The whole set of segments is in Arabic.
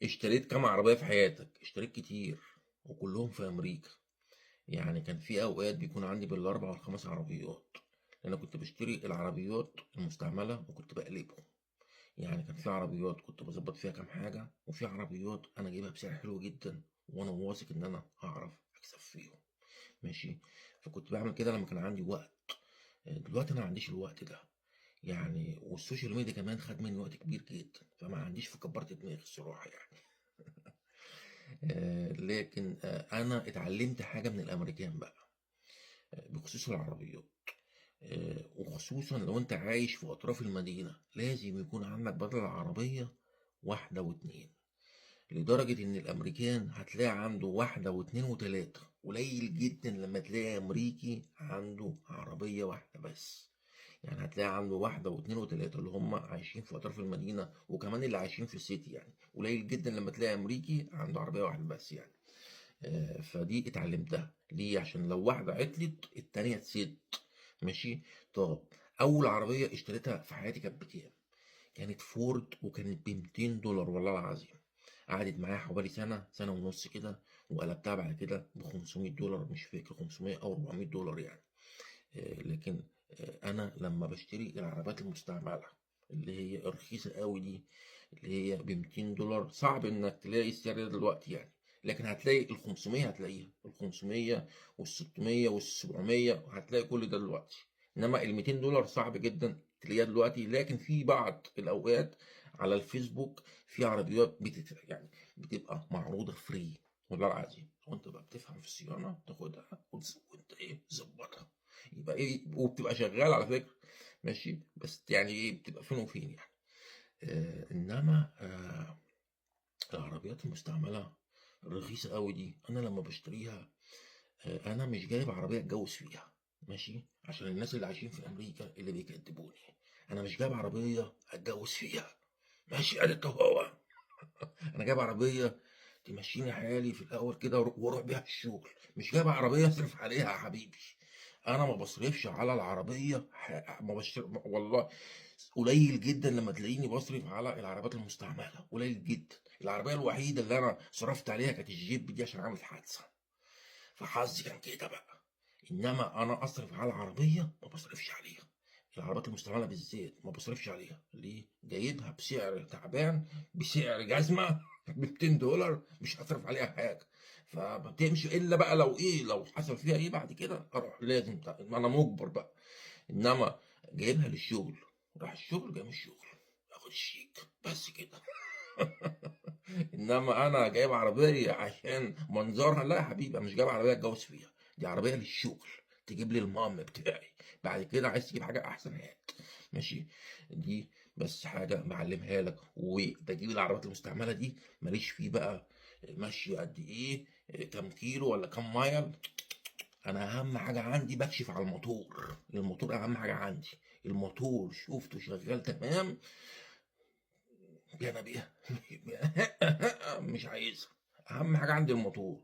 اشتريت كام عربية في حياتك؟ اشتريت كتير وكلهم في أمريكا. يعني كان في أوقات بيكون عندي بالأربع والخمس عربيات، لأن أنا كنت بشتري العربيات المستعملة وكنت بقلبهم. يعني كان في عربيات كنت بظبط فيها كام حاجة، وفي عربيات أنا جايبها بسعر حلو جدا وأنا واثق إن أنا هعرف أكسب فيهم. ماشي. فكنت بعمل كده لما كان عندي وقت. دلوقتي أنا ما عنديش الوقت ده. يعني والسوشيال ميديا كمان خد مني وقت كبير جدا، فما عنديش، فكبرت دماغي الصراحة يعني. لكن أنا اتعلمت حاجة من الأمريكان بقى، بخصوص العربيات. وخصوصا لو أنت عايش في أطراف المدينة لازم يكون عندك بدل العربية واحدة واتنين. لدرجة إن الأمريكان هتلاقي عنده واحدة واتنين وتلاتة، قليل جدا لما تلاقي أمريكي عنده عربية واحدة بس. يعني هتلاقي عنده واحدة واتنين وتلاتة اللي هم عايشين في أطراف المدينة، وكمان اللي عايشين في السيتي. يعني قليل جدا لما تلاقي أمريكي عنده عربية واحدة بس يعني. فدي اتعلمتها ليه؟ عشان لو واحدة عطلت التانية تسد. ماشي. طب أول عربية اشتريتها في حياتي كانت بكام؟ كانت فورد، وكانت ب $200 والله العظيم. قعدت معايا حوالي سنة، سنة ونص كده، وقلبتها بعد كده ب $500، مش فاكر 500 أو $400 يعني. لكن أنا لما بشتري العربيات المستعملة اللي هي رخيصة قوي دي، اللي هي ب $200، صعب إنك تلاقي السعر ده دلوقتي يعني. لكن هتلاقي ال 500، هتلاقيها ال 500 وال 600 وال 700، هتلاقي كل ده دلوقتي. إنما ال $200 صعب جدا تلاقيها دلوقتي. لكن في بعض الأوقات على الفيسبوك في عربيات يعني بتبقى معروضة فري والله العظيم، وانت بقى بتفهم في الصيانة تاخدها وانت ايه تظبطها. يبقى ايه، وبتبقى شغال على فكرة. ماشي. بس يعني ايه، بتبقى فين وفين يعني. انما العربيات المستعملة الرخيصة قوي دي، انا لما بشتريها انا مش جايب عربية اتجوز فيها. ماشي. عشان الناس اللي عايشين في امريكا اللي بيكذبوني، انا مش جايب عربية اتجوز فيها. ماشي. قالت هو انا جايب عربية تمشيني حالي في الاول كده واروح بيها الشغل، مش جايب عربية اصرف عليها يا حبيبي. انا ما بصرفش على العربية ما والله قليل جدا لما تلاقيني بصرف على العربيات المستعملة، قليل جدا. العربية الوحيدة اللي انا صرفت عليها كانت الجيب دي عشان عملت حادثة، فحظي كان كده بقى. انما انا اصرف على العربية ما بصرفش عليها. العربيات المستعملة بالذات ما بصرفش عليها. ليه؟ جايبها بسعر تعبان، بسعر جزمة ب $200، مش هصرف عليها حاجة. فما بتمشي الا بقى لو ايه، لو حصل فيها ايه بعد كده اروح لازم انا مجبر بقى. انما جايبها للشغل، راح الشغل جاي من الشغل اخد الشيك بس كده. انما انا جايب عربيه عشان منظرها؟ لا يا حبيبي، انا مش جايب عربيه اتجوز فيها، دي عربيه للشغل تجيب لي المام بتاعي. بعد كده عايز تجيب حاجه احسن هات. ماشي. دي بس حاجه بعلمها لك. وبجيب العربيات المستعمله دي ماليش فيه بقى ماشي قد ايه، كام كيلو ولا كام مايل. انا اهم حاجه عندي بكشف على الموتور. الموتور اهم حاجه عندي. الموتور شوفته شغال تمام، انا بيها مش عايزها. اهم حاجه عندي الموتور،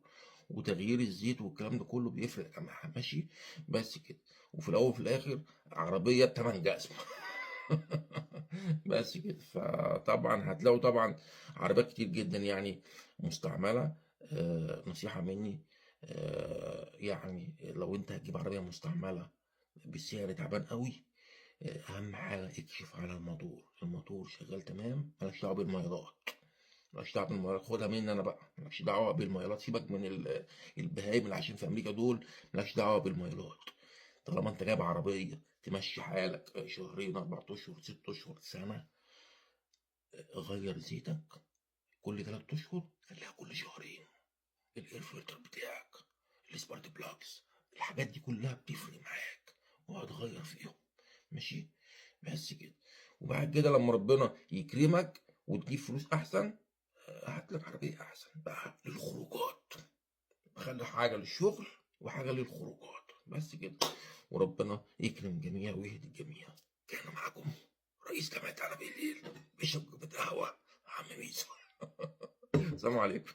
وتغيير الزيت والكلام ده كله بيفرق يا جماعه. ماشي. بس كده. وفي الاول وفي الاخر عربيه بتمن جزمه. بس كده. فطبعا هتلاقوا طبعا عربيات كتير جدا يعني مستعمله. نصيحه مني، يعني لو انت هتجيب عربيه مستعمله بسعر تعبان قوي، اهم حاجه اكشف على الموتور. الموتور شغال تمام، مالكش دعوه بالميارات. مالكش دعوه بالميارات، خدها مني انا بقى، مالكش دعوه بالميارات. سيبك من البهايم اللي عايشين في امريكا دول، مالكش دعوه بالميارات. طالما انت جايب عربيه تمشي حالك شهرين، 4 اشهر، 6 اشهر، سنه، غير زيتك كل 3 اشهر، خليها كل شهرين. الاير فلتر بتاعك، السبارت بلاكس، الحاجات دي كلها بتفرق معاك وهتغير فيهم. ماشي. بس كده. وبعد كده لما ربنا يكرمك وتجيب فلوس احسن، هات لك عربيه احسن بقى للخروجات. خلي حاجه للشغل وحاجه للخروجات بس كده. وربنا يكرم الجميع ويهدي الجميع. كان معكم رئيس جامعة على بالليل بيشرب كوباية قهوة عم ميزو. السلام عليكم.